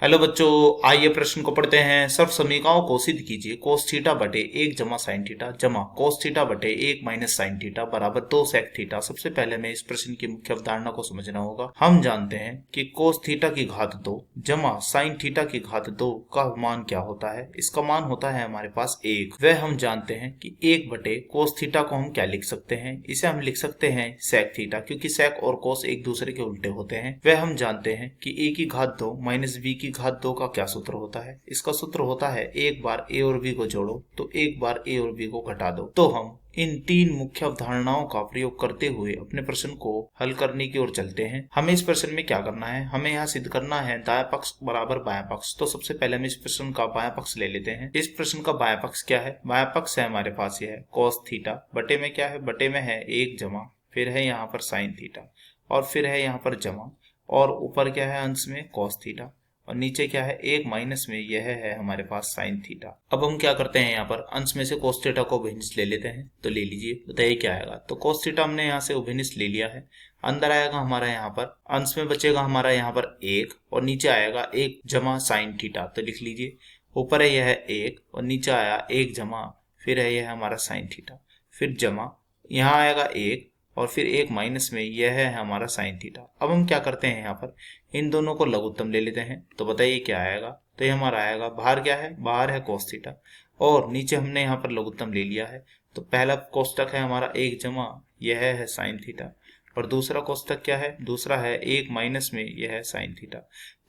Hello बच्चों, आइए प्रश्न को पढ़ते हैं। सर्व समीकरणों को सिद्ध कीजिए। कोस थीटा बटे एक जमा साइन थीटा जमा कोस थीटा बटे एक माइनस साइन थीटा बराबर दो सेक थीटा। सबसे पहले हमें इस प्रश्न की मुख्य अवधारणा को समझना होगा। हम जानते हैं कि कोस थीटा की घात दो जमा साइन थीटा की घात दो का मान क्या होता है। इसका मान होता है हमारे पास एक। वह हम जानते हैं कि एक बटे कोस थीटा को हम क्या लिख सकते हैं, इसे हम लिख सकते हैं सेक थीटा, क्योंकि सेक और कोस एक दूसरे के उल्टे होते हैं। वह हम जानते हैं कि ए की घात दो माइनस बी की घात दो का क्या सूत्र होता है। इसका सूत्र होता है एक बार ए और बी को जोड़ो तो एक बार ए और बी को घटा दो। तो हम इन तीन मुख्य अवधारणाओं का प्रयोग करते हुए अपने प्रश्न को हल करने की ओर चलते हैं। हमें इस प्रश्न में क्या करना है, हमें यहाँ सिद्ध करना है दायां पक्ष बराबर बायां पक्ष। तो सबसे पहले हम इस प्रश्न का बायां पक्ष ले लेते हैं। इस प्रश्न का बायां पक्ष क्या है? बायां पक्ष है हमारे पास यह है कॉस थीटा, बटे में क्या है, बटे में है एक जमा, फिर है यहाँ पर साइन थीटा और फिर है यहाँ पर जमा, और ऊपर क्या है अंश में कॉस थीटा, और नीचे क्या है एक माइनस में यह है हमारे पास साइन थीटा। अब हम क्या करते हैं, यहाँ पर अंश में से कोस थीटा को अभिनिश ले लेते हैं। तो ले लीजिए, बताइए क्या आएगा। तो कोस थीटा हमने यहाँ से अभिनिश ले लिया है। अंदर आएगा हमारा यहाँ पर अंश में बचेगा हमारा यहाँ पर एक, और नीचे आएगा एक जमा साइन थीटा। तो लिख लीजिए, ऊपर है यह एक और नीचे आया एक जमा, फिर है यह हमारा साइन थीटा, फिर जमा, यहाँ आएगा एक और फिर एक माइनस में यह है हमारा साइन थीटा। अब हम क्या करते हैं, यहाँ पर इन दोनों को लघुत्तम ले लेते हैं। तो बताइए क्या आएगा। तो ये हमारा आएगा, बाहर क्या है, बाहर है कोस थीटा और नीचे हमने यहाँ पर लघुत्तम ले लिया है। तो पहला कोष्टक है हमारा एक जमा यह है साइन थीटा, और दूसरा कोष्टक क्या है, दूसरा है एक माइनस में यह है साइन थीटा।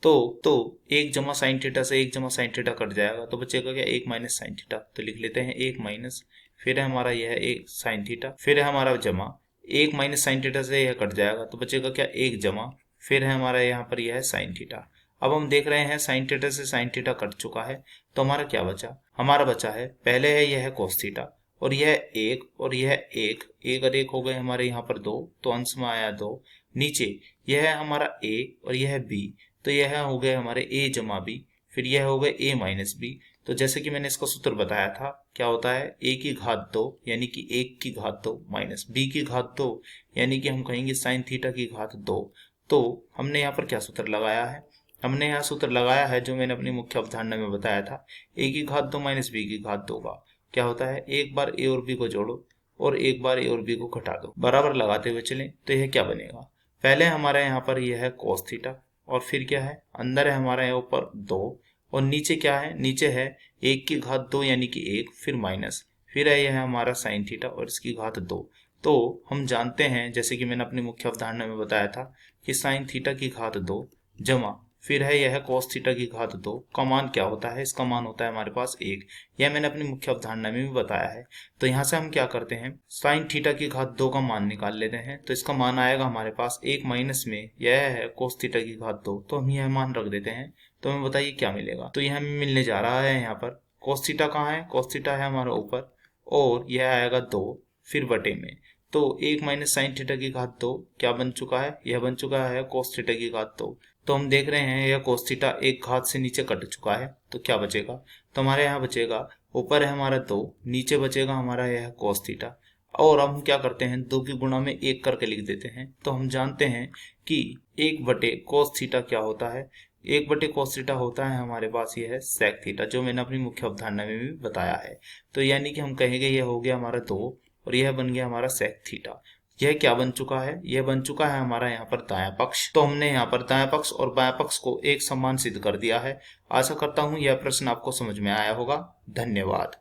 तो एक जमा साइन थीटा से एक जमा साइन थीटा कट जाएगा, तो बचेगा क्या, एक माइनस साइन थीटा। तो लिख लेते हैं एक माइनस, फिर है हमारा यह एक साइन थीटा, फिर है हमारा जमा, एक माइनस साइन थीटा से यह कट जाएगा तो बचेगा क्या, एक जमा, फिर है हमारा यहाँ पर यह है साइन थीटा। अब हम देख रहे हैं साइन थीटा से साइन थीटा कट चुका है, तो हमारा क्या बचा, हमारा बचा है पहले है यह है कोस थीटा और यह एक और यह एक, एक और एक हो गए हमारे यहाँ पर दो, तो अंश में आया दो। नीचे यह है हमारा ए और यह बी, तो यह हो गए हमारे ए जमा बी, फिर यह हो गए ए माइनस बी। तो जैसे कि मैंने इसका सूत्र बताया था, क्या होता है, ए की घात दो यानी कि एक की घात दो माइनस बी की घात दो यानी कि हम कहेंगे साइन थीटा की घात दो। तो हमने यहाँ पर क्या सूत्र लगाया है, हमने यहाँ सूत्र लगाया है जो मैंने अपनी मुख्य अवधारणा में बताया था, ए की घात दो माइनस बी की घात दो का क्या होता है, एक बार ए और बी को जोड़ो और एक बार ए और बी को घटा दो, बराबर लगाते हुए चलें। तो यह क्या बनेगा, पहले हमारे यहाँ पर यह है कोस थीटा और फिर क्या है, अंदर है हमारे यहाँ ऊपर दो और नीचे क्या है, नीचे है एक की घात दो यानी कि एक, फिर माइनस, फिर है यह हमारा साइन थीटा और इसकी घात दो। तो हम जानते हैं, जैसे कि मैंने अपनी मुख्य अवधारणा में बताया था, कि साइन थीटा की घात दो जमा फिर है यह कोस थीटा की घात दो का मान क्या होता है, इसका मान होता है हमारे पास एक। यह मैंने अपनी मुख्य अवधारणा में भी बताया है। तो यहाँ से हम क्या करते हैं, साइन थीटा की घात दो का मान निकाल लेते हैं। तो इसका मान आएगा हमारे पास एक माइनस में यह है कोस थीटा की घात दो, तो हम यह मान रख देते हैं। तो हमें बताइए क्या मिलेगा। तो यह हमें मिलने जा रहा है, यहाँ पर कोस थीटा कहाँ है, कोस थीटा है हमारा ऊपर और यह आएगा दो, फिर बटे में, तो एक माइनस साइन थीटा की घात दो क्या बन चुका है, यह बन चुका है कोस थीटा की घात दो। तो हम देख रहे हैं यह कोस थीटा एक घात से नीचे कट चुका है, तो क्या बचेगा, तो हमारे यहाँ बचेगा, ऊपर है हमारा दो, नीचे बचेगा हमारा यह कोस थीटा, और हम क्या करते हैं, दो की गुणा में एक करके लिख देते हैं। तो हम जानते हैं कि एक बटे कोस थीटा क्या होता है, एक बटे कोस थीटा होता है हमारे पास यह है सेक थीटा, जो मैंने अपनी मुख्य अवधारणा में भी बताया है। तो यानी कि हम कहेंगे यह हो गया हमारा दो और यह बन गया हमारा सेक थीटा। यह क्या बन चुका है, यह बन चुका है हमारा यहाँ पर दायां पक्ष। तो हमने यहाँ पर दायां पक्ष और बायां पक्ष को एक समान सिद्ध कर दिया है। आशा करता हूँ यह प्रश्न आपको समझ में आया होगा। धन्यवाद।